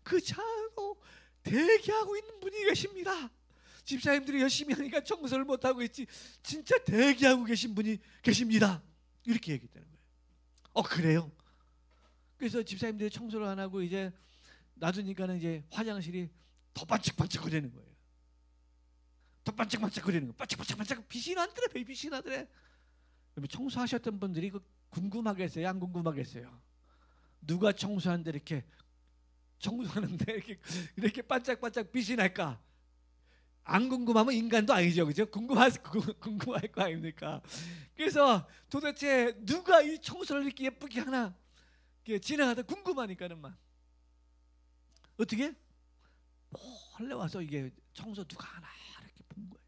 그 차로 대기하고 있는 분이 계십니다. 집사님들이 열심히 하니까 청소를 못하고 있지 진짜 대기하고 계신 분이 계십니다. 이렇게 얘기했다는 거예요. 그래요? 그래서 집사님들이 청소를 안 하고 이제 놔두니까는 이제 화장실이 더 반짝반짝거리는 거예요. 더 반짝반짝거리는 거. 반짝반짝 빛이 나더래. 빛이 나더래. 청소하셨던 분들이 궁금하겠어요? 안 궁금하겠어요? 누가 청소하는데 이렇게 청소하는데 이렇게 반짝반짝 빛이 날까? 안 궁금하면 인간도 아니죠, 그죠? 궁금할 거 아닙니까? 그래서 도대체 누가 이 청소를 이렇게 예쁘게 하나 지나가다 궁금하니까는 막 어떻게 몰래 와서 이게 청소 누가 하나 이렇게 본 거예요.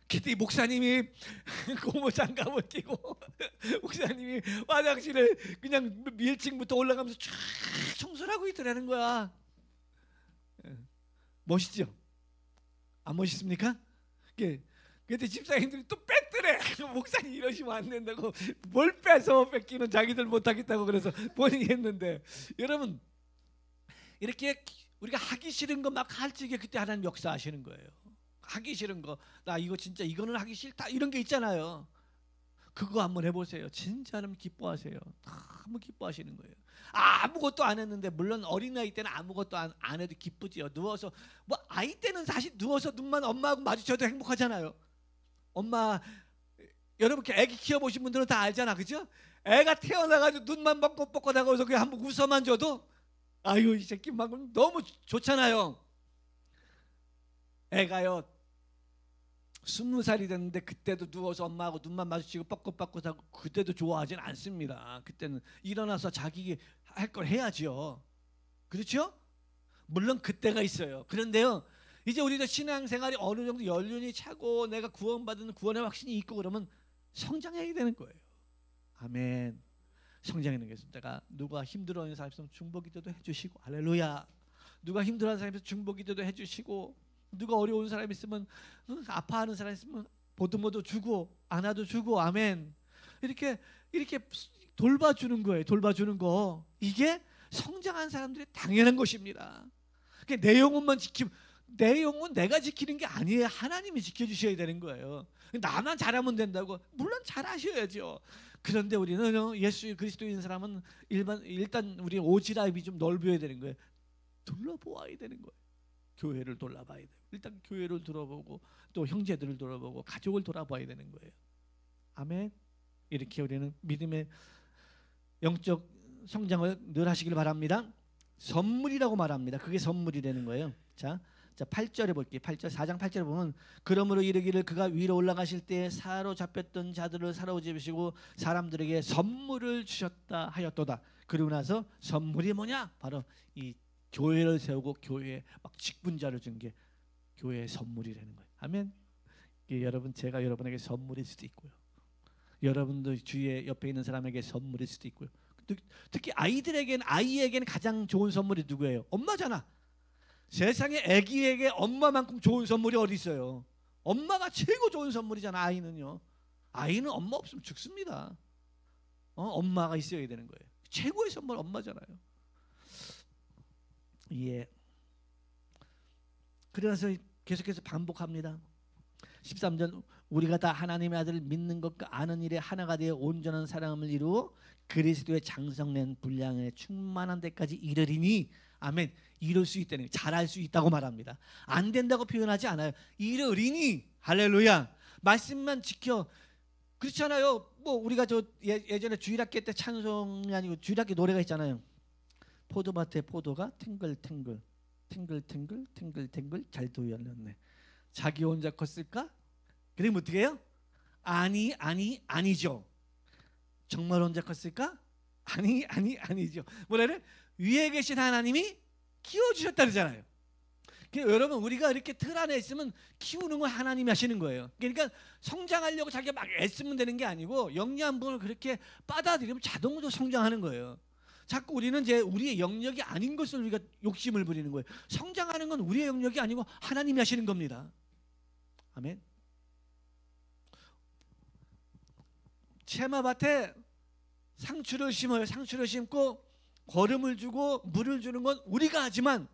그때 목사님이 고무 장갑을 끼고 목사님이 화장실을 그냥 1층부터 올라가면서 쫙 청소를 하고 있더라는 거야. 멋있죠? 안 멋있습니까? 그때 집사님들이 또 뺐더래. 목사님 이러시면 안 된다고. 뭘 빼서 뺏기는 자기들 못하겠다고 그래서 본인이 했는데 여러분 이렇게 우리가 하기 싫은 거 막 할 적에 그때 하나님 역사하시는 거예요. 하기 싫은 거 나 이거 진짜 이거는 하기 싫다 이런 게 있잖아요. 그거 한번 해보세요. 진짜 하나님 기뻐하세요. 너무 기뻐하시는 거예요. 아무것도 안 했는데 물론 어린아이 때는 아무것도 안 해도 기쁘지요. 누워서 아이 때는 사실 누워서 눈만 엄마하고 마주쳐도 행복하잖아요. 엄마 여러분 애기 키워보신 분들은 다 알잖아, 그죠? 애가 태어나가지고 눈만 뻑뻑뻑하고 해서 그냥 한번 웃어만 줘도 아유 이 새끼 막 너무 좋잖아요. 애가요 20살이 됐는데 그때도 누워서 엄마하고 눈만 마주치고 뻑뻑뻑하고 그때도 좋아하진 않습니다. 그때는 일어나서 자기 할 걸 해야죠. 그렇죠? 물론 그때가 있어요. 그런데요 이제 우리도 신앙생활이 어느 정도 연륜이 차고 내가 구원받은 구원의 확신이 있고 그러면 성장해야 되는 거예요. 아멘. 성장하는 게 있습니다. 누가 힘들어하는 사람 있으면 중보기도도 해주시고 할렐루야. 누가 힘들어하는 사람 있으면 중보기도도 해주시고 누가 어려운 사람 있으면 아파하는 사람 있으면 보듬어도 주고 안아도 주고 아멘. 이렇게 돌봐주는 거예요. 돌봐주는 거 이게 성장한 사람들이 당연한 것입니다. 내 영혼만 내 영혼 내가 지키는 게 아니에요. 하나님이 지켜주셔야 되는 거예요. 나만 잘하면 된다고 물론 잘하셔야죠. 그런데 우리는 예수 그리스도인 사람은 일단 우리 오지랖이 좀 넓어야 되는 거예요. 둘러보아야 되는 거예요. 교회를 돌아봐야 돼요. 일단 교회를 돌아보고 또 형제들을 돌아보고 가족을 돌아봐야 되는 거예요. 아멘. 이렇게 우리는 믿음의 영적 성장을 늘 하시길 바랍니다. 선물이라고 말합니다. 그게 선물이 되는 거예요. 자 8절에 볼게요. 8절 4장 8절에 보면 그러므로 이르기를 그가 위로 올라가실 때 사로잡혔던 자들을 사로잡으시고 사람들에게 선물을 주셨다 하였도다. 그리고 나서 선물이 뭐냐? 바로 이 교회를 세우고 교회에 막 직분자를 준 게 교회의 선물이라는 거예요. 아멘. 여러분, 제가 여러분에게 선물일 수도 있고요. 여러분도 주위에 옆에 있는 사람에게 선물일 수도 있고요. 특히 아이에게는 가장 좋은 선물이 누구예요? 엄마잖아. 세상에 아기에게 엄마만큼 좋은 선물이 어디 있어요? 엄마가 최고 좋은 선물이잖아. 아이는 엄마 없으면 죽습니다. 엄마가 있어야 되는 거예요. 최고의 선물 엄마잖아요. 예. 그래서 계속해서 반복합니다. 13절 우리가 다 하나님의 아들을 믿는 것과 아는 일에 하나가 되어 온전한 사랑을 이루어 그리스도의 장성된 분량에 충만한 데까지 이르리니 아멘. 이룰 수 있다는 거예요. 잘할 수 있다고 말합니다. 안 된다고 표현하지 않아요. 이르리니 할렐루야. 말씀만 지켜. 그렇잖아요. 뭐 우리가 예전에 주일학교 때 찬송이 아니고 주일학교 노래가 있잖아요. 포도밭에 포도가 탱글탱글 탱글탱글 탱글탱글 잘도 열렸네. 자기 혼자 컸을까? 그럼 어떻게 해요? 아니죠. 정말 혼자 컸을까? 아니죠. 뭐라 그래? 위에 계신 하나님이 키워주셨다 그러잖아요. 여러분 우리가 이렇게 틀 안에 있으면 키우는 건 하나님이 하시는 거예요. 그러니까 성장하려고 자기가 막 애쓰면 되는 게 아니고 영양분을 그렇게 받아들이면 자동으로 성장하는 거예요. 자꾸 우리는 이제 우리의 영역이 아닌 것을 우리가 욕심을 부리는 거예요. 성장하는 건 우리의 영역이 아니고 하나님이 하시는 겁니다. 아멘. 채마밭에 상추를 심어요. 상추를 심고 거름을 주고 물을 주는 건 우리가 하지만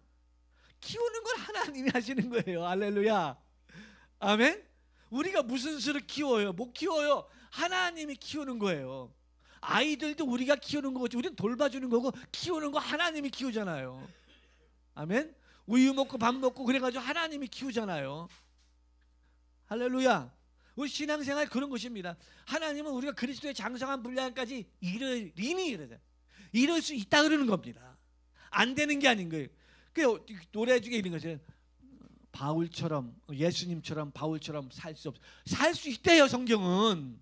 키우는 건 하나님이 하시는 거예요. 할렐루야. 아멘. 우리가 무슨 수를 키워요? 못 키워요. 하나님이 키우는 거예요. 아이들도 우리가 키우는 거고 우리는 돌봐주는 거고 키우는 거 하나님이 키우잖아요. 아멘. 우유 먹고 밥 먹고 그래가지고 하나님이 키우잖아요. 할렐루야. 우리 신앙생활 그런 것입니다. 하나님은 우리가 그리스도의 장성한 분량까지 이르리니 이럴 수 있다 그러는 겁니다. 안 되는 게 아닌 거예요. 그 노래 중에 있는 것은 바울처럼 예수님처럼 바울처럼 살 수 있대요. 성경은.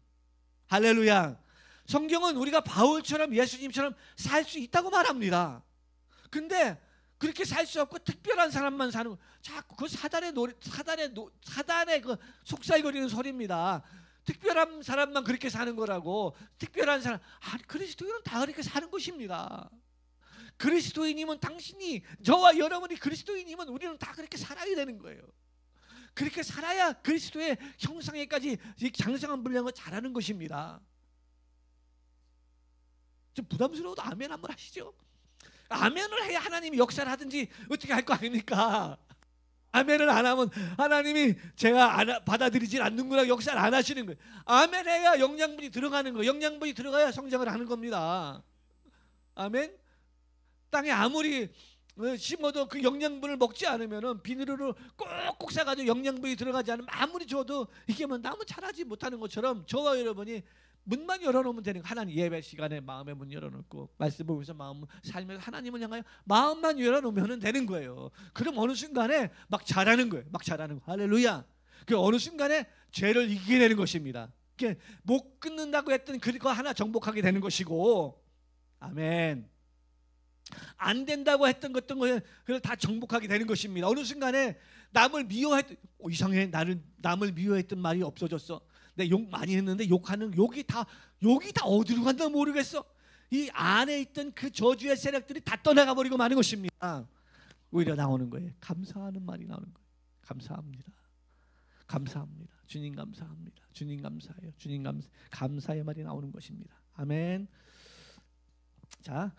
할렐루야. 성경은 우리가 바울처럼 예수님처럼 살 수 있다고 말합니다. 근데 그렇게 살 수 없고 특별한 사람만 사는 거. 자꾸 그 사단의 그 속삭이거리는 소리입니다. 특별한 사람만 그렇게 사는 거라고. 특별한 사람. 그리스도인은 다 그렇게 사는 것입니다. 그리스도인이면 당신이 저와 여러분이 그리스도인이면 우리는 다 그렇게 살아야 되는 거예요. 그렇게 살아야 그리스도의 형상에까지 장성한 분량을 잘하는 것입니다. 좀 부담스러워도 아멘 한번 하시죠. 아멘을 해야 하나님이 역사를 하든지 어떻게 할 거 아닙니까? 아멘을 안 하면 하나님이 제가 받아들이질 않는구나 역사를 안 하시는 거예요. 아멘 해야 영양분이 들어가는 거예요. 영양분이 들어가야 성장을 하는 겁니다. 아멘. 땅에 아무리 심어도 그 영양분을 먹지 않으면 비닐로 꼭꼭 싸가지고 영양분이 들어가지 않으면 아무리 줘도 이게 뭐 나무 자라지 못하는 것처럼 저와 여러분이 문만 열어놓으면 되는 거예요. 하나님 예배 시간에 마음의 문 열어놓고 말씀 보면서 마음 살면서 하나님을 향하여 마음만 열어놓으면 되는 거예요. 그럼 어느 순간에 막 자라는 거예요. 막 자라는 거. 할렐루야. 그 어느 순간에 죄를 이기게 되는 것입니다. 못 끊는다고 했던 그거 하나 정복하게 되는 것이고, 아멘. 안 된다고 했던 것들 그걸 다 정복하게 되는 것입니다. 어느 순간에 남을 미워했던 이상해 남을 미워했던 말이 없어졌어. 내 욕 많이 했는데 욕하는 욕이 다 어디로 간다 모르겠어. 이 안에 있던 그 저주의 세력들이 다 떠나가 버리고 마는 것입니다. 오히려 나오는 거예요. 감사하는 말이 나오는 거예요. 감사합니다. 감사합니다. 주님 감사합니다. 주님 감사해요. 주님 감사의 말이 나오는 것입니다. 아멘. 자,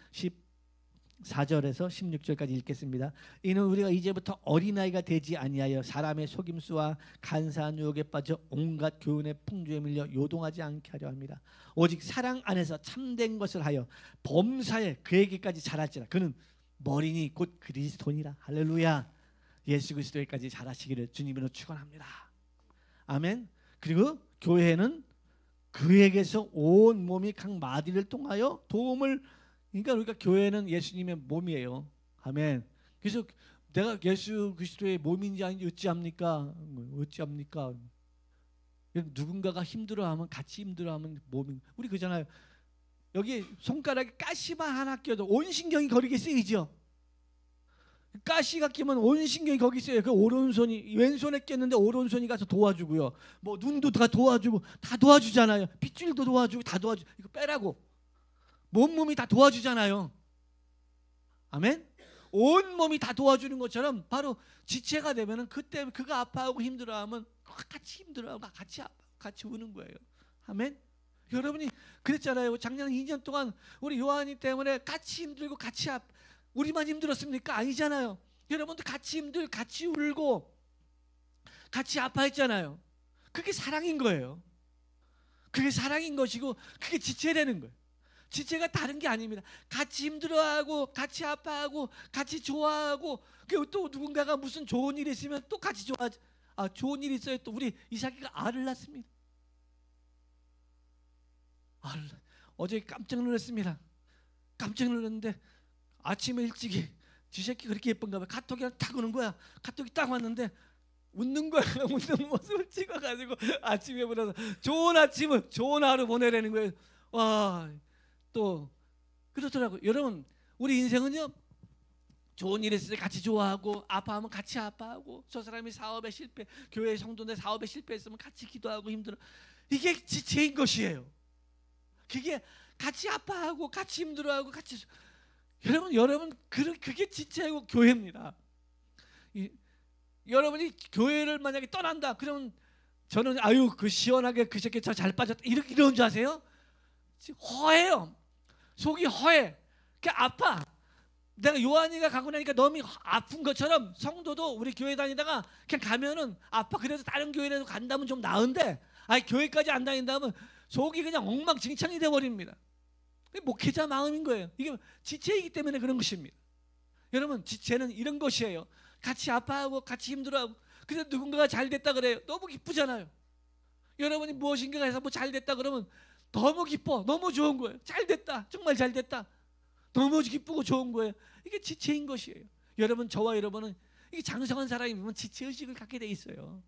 14절에서 16절까지 읽겠습니다. 이는 우리가 이제부터 어린아이가 되지 아니하여 사람의 속임수와 간사한 유혹에 빠져 온갖 교훈의 풍조에 밀려 요동하지 않게 하려 합니다. 오직 사랑 안에서 참된 것을 하여 범사에 그에게까지 자랄지라. 그는 머리니 곧 그리스도니라. 할렐루야. 예수 그리스도에까지 자라시기를 주님으로 축원합니다. 아멘. 그리고 교회는 그에게서 온 몸이 각 마디를 통하여 도움을 그러니까 우리가 교회는 예수님의 몸이에요. 아멘. 그래서 내가 예수 그리스도의 몸인지 아닌지 어찌합니까? 어찌합니까? 누군가가 힘들어하면 같이 힘들어하면 몸이 우리 그잖아요. 여기 손가락에 가시만 하나 껴도 온 신경이 거기에 쓰이죠. 가시가 끼면 온 신경이 거기 있어요. 그 오른손이 왼손에 꼈는데 오른손이 가서 도와주고요. 뭐 눈도 다 도와주고 다 도와주잖아요. 핏줄도 도와주고 다 도와주. 이거 빼라고. 몸이 다 도와주잖아요. 아멘. 온 몸이 다 도와주는 것처럼 바로 지체가 되면은 그때 그가 아파하고 힘들어하면 같이 힘들어하고 같이 아파 같이 우는 거예요. 아멘. 여러분이 그랬잖아요. 작년 2년 동안 우리 요한이 때문에 같이 힘들고 같이 우리만 힘들었습니까? 아니잖아요. 여러분도 같이 같이 울고 같이 아파했잖아요. 그게 사랑인 거예요. 그게 사랑인 것이고 그게 지체되는 거예요. 지체가 다른 게 아닙니다. 같이 힘들어하고 같이 아파하고 같이 좋아하고 또 누군가가 무슨 좋은 일이 있으면 또 같이 좋아하죠. 좋은 일이 있어요. 또 우리 이삭이가 알을 낳습니다. 어제 깜짝 놀랐습니다. 깜짝 놀랐는데 아침에 일찍이 지 새끼 그렇게 예쁜가 봐. 카톡이 딱 오는 거야. 카톡이 딱 왔는데 웃는 거야. 웃는 모습을 찍어가지고 아침에 보내서 좋은 아침을 좋은 하루 보내라는 거예요. 와, 또 그렇더라고요. 여러분 우리 인생은요 좋은 일 있을 때 같이 좋아하고 아파하면 같이 아파하고 저 사람이 사업에 실패 교회 성도인데 사업에 실패했으면 같이 기도하고 힘들어. 이게 지체인 것이에요. 그게 같이 아파하고 같이 힘들어하고 같이 여러분 그게 지체하고 교회입니다. 여러분이 교회를 만약에 떠난다 그러면 저는 그 시원하게 그 새끼 저 잘 빠졌다 이런 줄 아세요? 허해요. 속이 허해. 아파. 내가 요한이가 가고 나니까 너무 아픈 것처럼 성도도 우리 교회 다니다가 그냥 가면은 아파. 그래서 다른 교회라도 간다면 좀 나은데 교회까지 안 다닌다면 속이 그냥 엉망진창이 돼버립니다. 목회자 마음인 거예요. 이게 지체이기 때문에 그런 것입니다. 여러분 지체는 이런 것이에요. 같이 아파하고 같이 힘들어하고 근데 누군가가 잘 됐다 그래요. 너무 기쁘잖아요. 여러분이 무엇인가 해서 뭐 잘 됐다 그러면 너무 기뻐. 너무 좋은 거예요. 잘 됐다. 정말 잘 됐다. 너무 기쁘고 좋은 거예요. 이게 지체인 것이에요. 여러분 저와 여러분은 이게 장성한 사람이면 지체의식을 갖게 돼 있어요.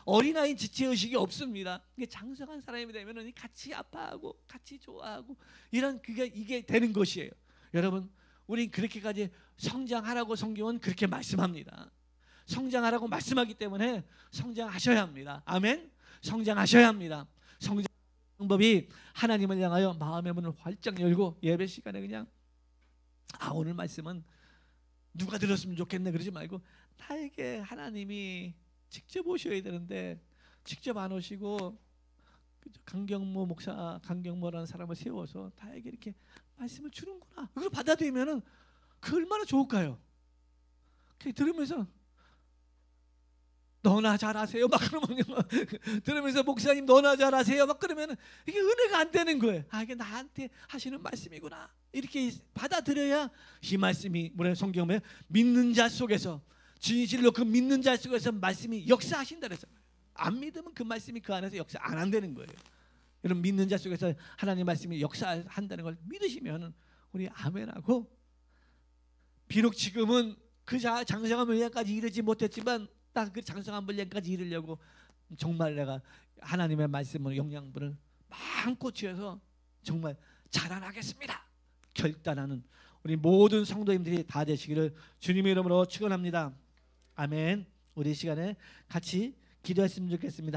어린아이는 지체의식이 없습니다. 이게 장성한 사람이 되면 같이 아파하고 같이 좋아하고 이게 되는 것이에요. 여러분 우리 그렇게까지 성장하라고 성경은 그렇게 말씀합니다. 성장하라고 말씀하기 때문에 성장하셔야 합니다. 아멘. 성장하셔야 합니다. 성장 방법이 하나님을 향하여 마음의 문을 활짝 열고 예배 시간에 그냥 오늘 말씀은 누가 들었으면 좋겠네 그러지 말고 나에게 하나님이 직접 오셔야 되는데 직접 안 오시고 강경모 목사 강경모라는 사람을 세워서 나에게 이렇게 말씀을 주는구나. 그걸 받아들이면은 그 얼마나 좋을까요? 들으면서 너나 잘하세요 막 그러면 들으면서 목사님 너나 잘하세요 막 그러면 이게 은혜가 안 되는 거예요. 이게 나한테 하시는 말씀이구나 이렇게 받아들여야 이 말씀이 뭐래 성경에 믿는 자 속에서 진실로 그 믿는 자 속에서 말씀이 역사하신다 그랬잖아요. 안 믿으면 그 말씀이 그 안에서 역사 안 한다는 거예요. 여러분 믿는 자 속에서 하나님 말씀이 역사한다는 걸 믿으시면 우리 아멘하고 비록 지금은 그 장성한 분량까지 이르지 못했지만 딱 그 장성한 분량까지 이르려고 정말 내가 하나님의 말씀을 영양분을 마음껏 쥐어서 정말 자라나겠습니다. 결단하는 우리 모든 성도님들이 다 되시기를 주님의 이름으로 축원합니다. 아멘. 우리 시간에 같이 기도했으면 좋겠습니다.